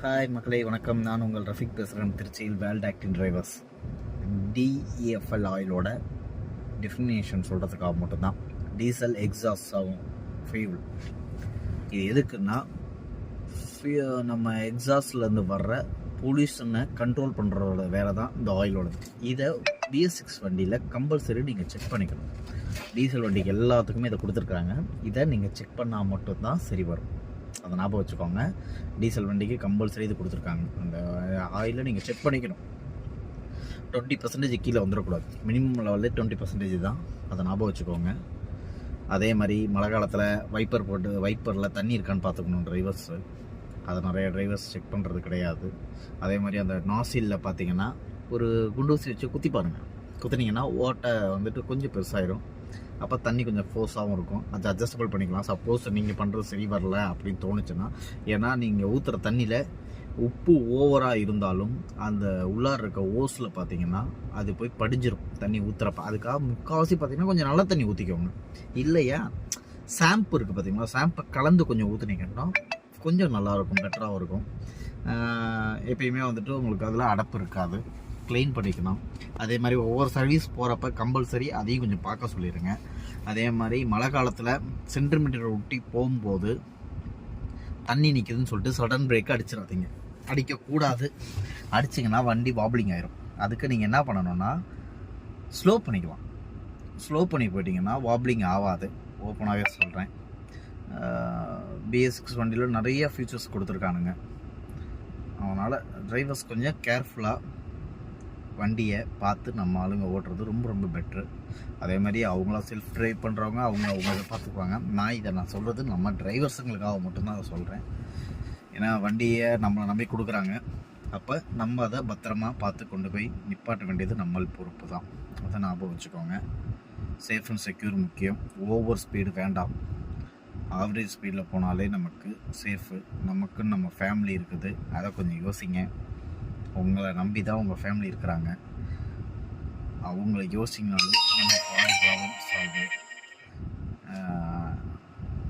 Hi மக்களே, வணக்கம். நான் உங்கள் ரஃபிக் பேசுகிறேன். திருச்சியில் வேல்ட் ஆக்டிங் டிரைவர்ஸ். டிஇஎஃப்எல் ஆயிலோட டெஃபினேஷன் சொல்கிறதுக்காக மட்டும்தான். டீசல் எக்ஸாஸ்ட் ஆகும் ஃபியூல். இது எதுக்குன்னா நம்ம எக்ஸாஸ்ட்லேருந்து வர்ற பொல்யூஷனை கண்ட்ரோல் பண்ணுறதோட வேலை தான் இந்த ஆயிலோடது. இதை BS6 வண்டியில் கம்பல்சரி நீங்கள் செக் பண்ணிக்கணும். டீசல் வண்டிக்கு எல்லாத்துக்குமே இதை கொடுத்துருக்காங்க. இதை நீங்கள் செக் பண்ணால் மட்டும்தான் சரி வரும். அதை ஞாபகம் வச்சுக்கோங்க. டீசல் வண்டிக்கு கம்பல்சரி இது கொடுத்துருக்காங்க. அந்த ஆயிலை நீங்கள் செக் பண்ணிக்கணும். 20% கீழே வந்துடக்கூடாது. மினிமம் லெவலில் 20% தான். அதை ஞாபகம் வச்சுக்கோங்க. அதே மாதிரி மழை காலத்தில் வைப்பரில் தண்ணி இருக்கான்னு பார்த்துக்கணும் டிரைவர்ஸு. அதை நிறைய டிரைவர்ஸ் செக் பண்ணுறது கிடையாது. அதே மாதிரி அந்த நாசிலில் பார்த்தீங்கன்னா ஒரு குண்டூசி வச்சு குத்தி பாருங்கள். குத்துனீங்கன்னா ஓட்டை வந்துட்டு கொஞ்சம் பெருசாயிரும். அப்போ தண்ணி கொஞ்சம் ஃபோர்ஸாகவும் இருக்கும். அது அட்ஜஸ்டபிள் பண்ணிக்கலாம். சப்போஸ் நீங்கள் பண்ணுறது சரி வரல அப்படின்னு தோணுச்சுன்னா, ஏன்னா நீங்கள் ஊற்றுற தண்ணியில் உப்பு ஓவராக இருந்தாலும் அந்த உள்ளார இருக்க ஓஸில் பார்த்தீங்கன்னா அது போய் படிஞ்சிடும் தண்ணி ஊற்றுறப்ப. அதுக்காக முக்கால்வாசி பார்த்தீங்கன்னா கொஞ்சம் நல்ல தண்ணி ஊற்றிக்கோங்க. இல்லையா ஷாம்பு இருக்குது பார்த்தீங்களா, ஷாம்பை கலந்து கொஞ்சம் ஊற்றுனீங்கன்னா கொஞ்சம் நல்லாயிருக்கும், பெட்டராகவும் இருக்கும். எப்பயுமே வந்துட்டு உங்களுக்கு அதில் அடப்பு இருக்காது. க்ளீன் பண்ணிக்கணும். அதே மாதிரி ஒவ்வொரு சர்வீஸ் போகிறப்ப கம்பல்சரி அதையும் கொஞ்சம் பார்க்க சொல்லிடுங்க. அதே மாதிரி மழை காலத்தில் சென்டிமீட்டர் ஒட்டி போகும்போது தண்ணி நிற்குதுன்னு சொல்லிட்டு சடன் பிரேக் அடிச்சிடாதீங்க. அடிக்கக்கூடாது. அடிச்சிங்கன்னா வண்டி வாப்ளிங் ஆயிரும். அதுக்கு நீங்கள் என்ன பண்ணணும்னா ஸ்லோ பண்ணிக்கலாம். ஸ்லோ பண்ணி போயிட்டீங்கன்னா வாப்ளிங் ஆகாது. ஓப்பனாகவே சொல்கிறேன். BS6 வண்டியில் நிறைய ஃபீச்சர்ஸ் கொடுத்துருக்கானுங்க. அதனால் டிரைவர்ஸ் கொஞ்சம் கேர்ஃபுல்லாக வண்டியை பார்த்து நம்ம ஆளுங்க ஓட்டுறது ரொம்ப ரொம்ப பெட்ரு. அதே மாதிரி அவங்களா செல்ஃப் ட்ரைவ் பண்ணுறவங்க அவங்க பார்த்துக்குவாங்க. நான் சொல்கிறது நம்ம டிரைவர்ஸுங்களுக்காக மட்டும்தான் அதை சொல்கிறேன். ஏன்னா வண்டியை நம்மளை நம்பி கொடுக்குறாங்க. அப்போ நம்ம அதை பத்திரமா பார்த்து கொண்டு போய் நிப்பாட்ட வேண்டியது நம்ம பொறுப்பு தான். அதை ஞாபகம் வச்சுக்கோங்க. சேஃப் அண்ட் செக்யூர் முக்கியம். ஓவர் ஸ்பீடு வேண்டாம். ஆவரேஜ் ஸ்பீடில் போனாலே நமக்கு சேஃபு. நமக்குன்னு நம்ம ஃபேமிலி இருக்குது. அதை கொஞ்சம் யோசிங்க. உங்களை நம்பி தான் உங்கள் ஃபேமிலி இருக்கிறாங்க. அவங்கள யோசிங்கனாலும் நம்ம ப்ராப்ளம் சால்வ்.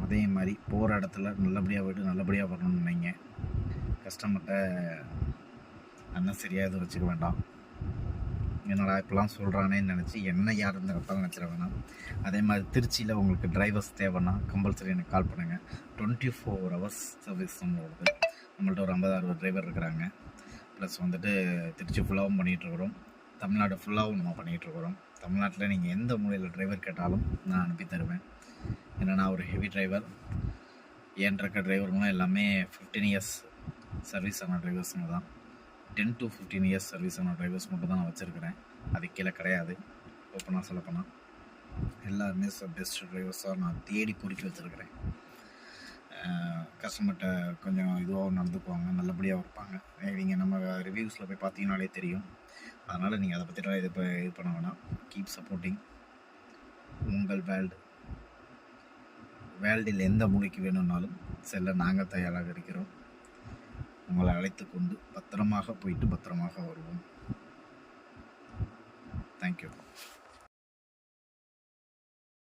அதே மாதிரி போகிற இடத்துல நல்லபடியாக போய்ட்டு நல்லபடியாக வரணும்னு நினைங்க. கஸ்டமர்கிட்ட அன்னசரியாக எதுவும் வச்சுக்க வேண்டாம். என்னடா இப்போலாம் சொல்கிறானேன்னு நினச்சி என்ன யார் இருந்த இடத்தாலும் நினச்சிட வேணாம். அதே மாதிரி திருச்சியில் உங்களுக்கு டிரைவர்ஸ் தேவைன்னா கம்பல்சரி எனக்கு கால் பண்ணுங்கள். 24 hours சர்வீஸ் வருது. நம்மள்ட்ட ஒரு 50-60 டிரைவர் இருக்கிறாங்க. ப்ளஸ் வந்துட்டு திருச்சி ஃபுல்லாகவும் பண்ணிகிட்ருக்குறோம். தமிழ்நாடு ஃபுல்லாகவும் நம்ம பண்ணிகிட்ருக்குறோம். தமிழ்நாட்டில் நீங்கள் எந்த மூலையில் டிரைவர் கேட்டாலும் நான் அனுப்பி தருவேன். ஏன்னா நான் ஒரு ஹெவி டிரைவர். ஏன் இருக்க டிரைவருங்களும் எல்லாமே 15 years சர்வீஸ் ஆன டிரைவர்ஸுங்க தான். 10 to 15 years சர்வீஸ் ஆன டிரைவர்ஸ் மட்டும் தான் நான் வச்சுருக்கிறேன். அது கீழே கிடையாது. ஓப்பனாக சொல்லப்போனால் எல்லாருமே பெஸ்ட் டிரைவர்ஸாக நான் தேடி பொறுக்கி வச்சுருக்கிறேன். கஸ்டமர்கிட்ட கொஞ்சம் இதுவாக நடந்துக்குவாங்க, நல்லபடியாக இருப்பாங்க. நீங்கள் நம்ம ரிவ்யூஸில் போய் பார்த்தீங்கன்னாலே தெரியும். அதனால் நீங்கள் அதை பற்றிலாம் இது பண்ண வேணாம். கீப் சப்போர்ட்டிங் உங்கள் வேல்டில் எந்த மூலைக்கு வேணும்னாலும் செல்ல நாங்கள் தயாராக இருக்கிறோம். உங்களை அழைத்து கொண்டு பத்திரமாக போயிட்டு பத்திரமாக வருவோம். தேங்க்யூ.